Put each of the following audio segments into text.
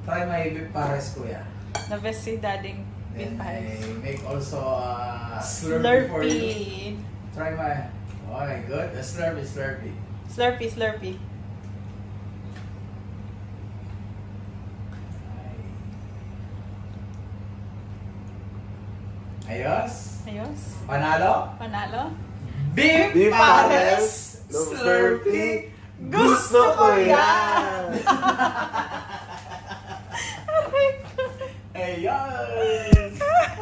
Try my beef pares, kuya. The best si Dading beef Then pares. I make also slurpee for you. Try my... Okay, good. A slurpee. Slurpee. Ayos. Panalo? Beef pares, slurpee. Gusto ko yan! Ayan!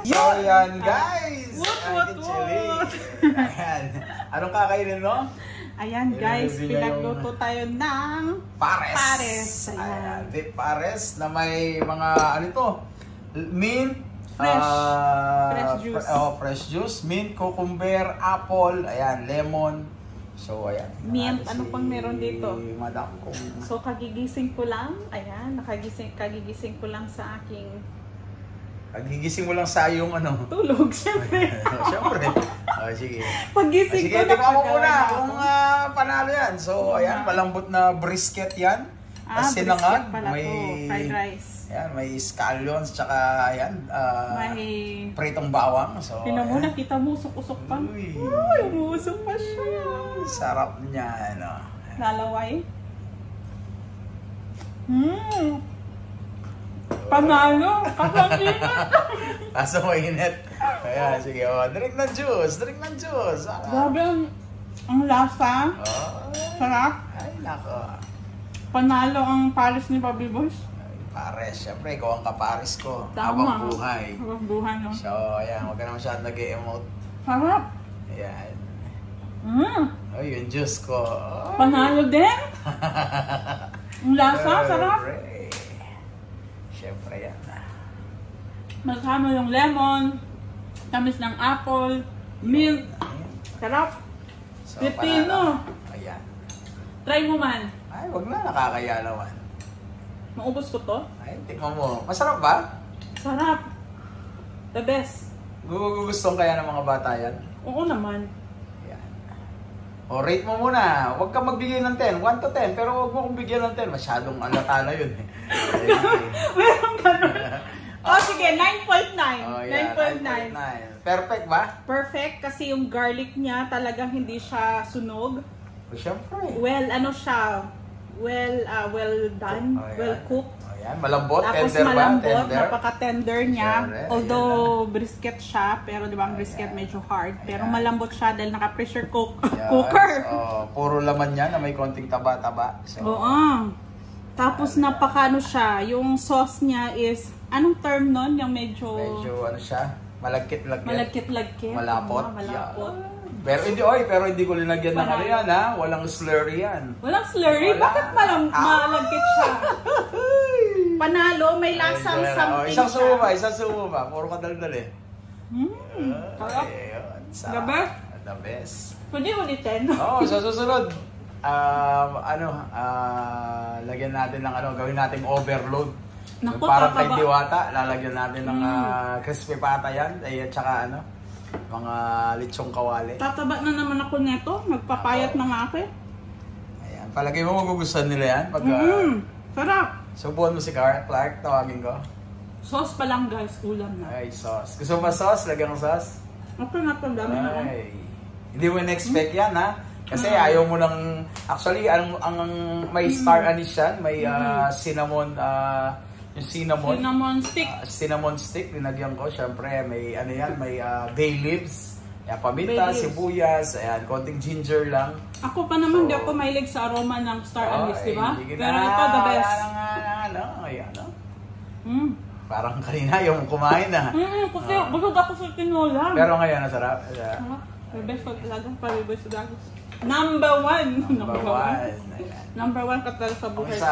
So, yan guys! What? Ayan. Anong kakainin mo? Ayan guys, pinagluto tayo ng pares. Ayan. Beef pares na may mga ano ito? Mint. Fresh juice. Fresh juice. Mint, cucumber, apple, ayan, lemon. So, ayan. Mint, ano pang meron dito? Madam kong... So, kagigising ko lang. Ayan, kagigising ko lang sa aking... Kagigising mo lang sa iyong ano? Tulog, syempre. Siyempre. Sige. Pagising ko sige, na. tingnan mo muna kung panalo yan. So, ayan, malambot na brisket yan. Sinangag. May fried rice. Ayan, may scallions, tsaka ayan, may pritong bawang. So, pinamuna, kita mo, usok-usok pa. Uy, umusok pa siya. Sarap niya, ano. Lalaway. Panalo, kasanginat. Kaso mainit. Ayan, sige, drink ng juice. Grabe ang lasa. Sarap. Ay, nako. Panalo ang pares ni Bobby Boys. Pares, syempre, ikaw ang kapares ko. Tama. Habang buhay. Habang buhay, no? So, ayan, huwag ka na masyadong nag-emote. Sarap. Ayan. Oh, yung juice ko. Oh. Panalo din. Ang lasa, sarap. Syempre, yan. Magkama yung lemon, tamis ng apple, milk. Sarap. So, Pipino. Ayan. Try mo man. Ay, wag na, nakakaya naman. Maubos ko to. Ay, tikman mo. Masarap ba? Sarap. The best. Gugustuhan kaya ng mga bata yan? Oo naman. Yan. O, rate mo muna. Huwag kang magbigay ng 10. 1 to 10. Pero huwag mo kong bigyan ng 10. Masyadong alata na yun. Meron ganun. Sige, 9.9. Oh, yeah, 9.9. Perfect ba? Perfect kasi yung garlic niya talagang hindi siya sunog. O, syempre. Well, ano siya? Well done, well cooked. Ayan, malambot, tapos tender malambot, ba? Tender? napaka-tender niya. Sure, Although brisket siya, pero di ba ang brisket medyo hard. Pero malambot siya dahil naka-pressure cooker. Puro laman niya na may konting taba-taba. So, oo. Tapos napaka-ano siya, yung sauce niya is, anong term nun? Yung medyo ano siya? Malagkit-lagkit. Malagkit-lagkit. Malapot. Malapot. Yeah. Pero hindi ko linagyan ng ano yan, ha? Walang slurry yan. Walang slurry? Wala. Bakit malagkit siya? Panalo, may lasang something siya. Isang sumo ba? Puro kadaldal eh. Sarap. The best? The best. Pwede ulitin. Oo, sa susunod. Lagyan natin ng gawin nating overload. Naku, parang kay tataba. Diwata, lalagyan natin ng crispy pata yan. At saka mga lechong kawali. Tataba na naman ako neto. Magpapayat na nga ako eh. Ayan, palagay mo magugustuhan nila yan? Pag, sarap. subuhan mo si Clark, tawagin ko. Sauce pa lang guys, ulam na. Ay, sauce. Gusto mo ba sauce? Lagyan ng sauce? Okay na to, dami na ako. Ay, hindi mo in-expect yan, ha? Kasi ayaw mo ng... Actually, ang may star anise yan. May cinnamon... yung cinnamon stick, linagyan ko. Siyempre, may ano yan, may bay leaves. Ayan, paminta, sibuyas, ayan, konting ginger lang. Ako pa naman, di ako mahilig sa aroma ng star anise, di ba? Pero ito, the best. Ayan, parang kanina yung kumain na. Kasi busog ako sa tinola. Pero ngayon, nasarap. The best pag talagang palibay sa dagos. Number one. Number one ka talaga sa buhay ko.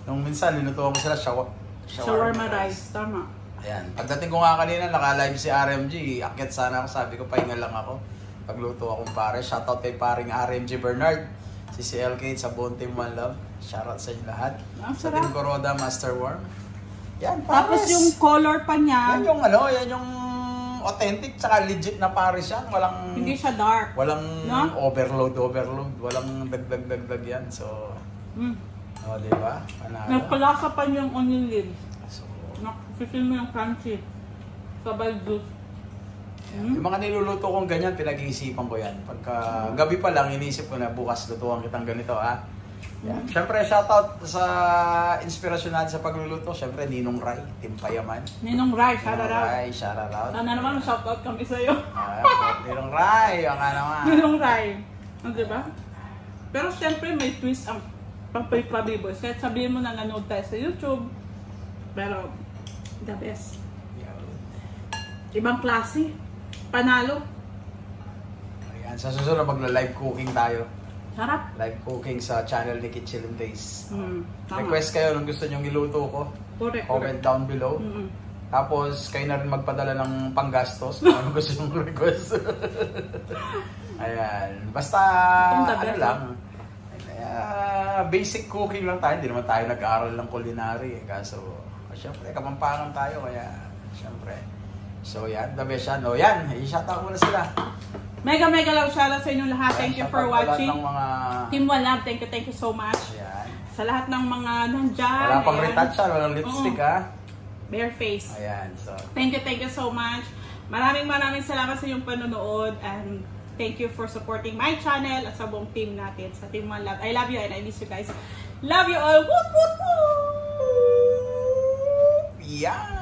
Nung minsan, ninutuwa ko sila shawarma rice, tama. Ayan. Pagdating ko nga kanina, naka-live si RMG. Akyat sana ako, sabi ko, pahinga lang ako. Pagluto akong pare. Shoutout kay paring RMG Bernard. Si CLK sa buong team One Love. Shoutout sa inyo lahat. Sa Team Coroda, Master Worm. Yan, pares. Tapos yung color pa niya. Yan yung authentic, tsaka legit na pares yan. Walang... Hindi siya dark. Walang overload. Walang dagdag yan. So... O, diba? Nagpalasa pa yung onion leaves. Fifin mo yung crunchy. Sabay juice. Yung mga niluluto kong ganyan, pinag-iisipan ko yan. Pagka gabi pa lang, iniisip ko na bukas lutuan kitang ganito, ha? Yan. Siyempre, shoutout sa inspirasyon natin sa pagluluto. Siyempre, Ninong Rai, Team Payaman. Ninong Rai, shoutout. Ninong Rai, shoutout. Sana naman, shoutout kami sa'yo. Ninong Rai, yung nga naman. Ninong Rai. Diba? Pero siyempre, may twist ang pagpapabibos. Kahit sabihin mo na nanood tayo sa YouTube. Pero, the best. Ibang klase. Panalo. Ayan, sa susunod magla-live cooking tayo. Sarap. Live cooking sa channel ni Kitchen Days. Tama. Request kayo kung gusto nyong iluto ko. Correct. Comment down below. Tapos kayo na rin magpadala ng panggastos kung ano gusto nyong request. Ayan. Basta ano lang. Basic cooking lang tayo. Hindi naman tayo nag-aaral ng culinary. Kaso, syempre, kapampangan tayo. Kaya, syempre. So yan, the best yan. O yan, i-shoutout mo na sila. Mega love shoutout sa inyong lahat. Thank you for watching. Mga... Team One Love, thank you so much. Ayan. Sa lahat ng mga nandyan. Wala pang retouch, walang lipstick ha. Bare face. Ayan, so. Thank you so much. Maraming salamat sa inyong panonood. And thank you for supporting my channel at sa buong team natin, sa Team One Love. I love you and I miss you guys. Love you all. Woot woot woot! Yeah!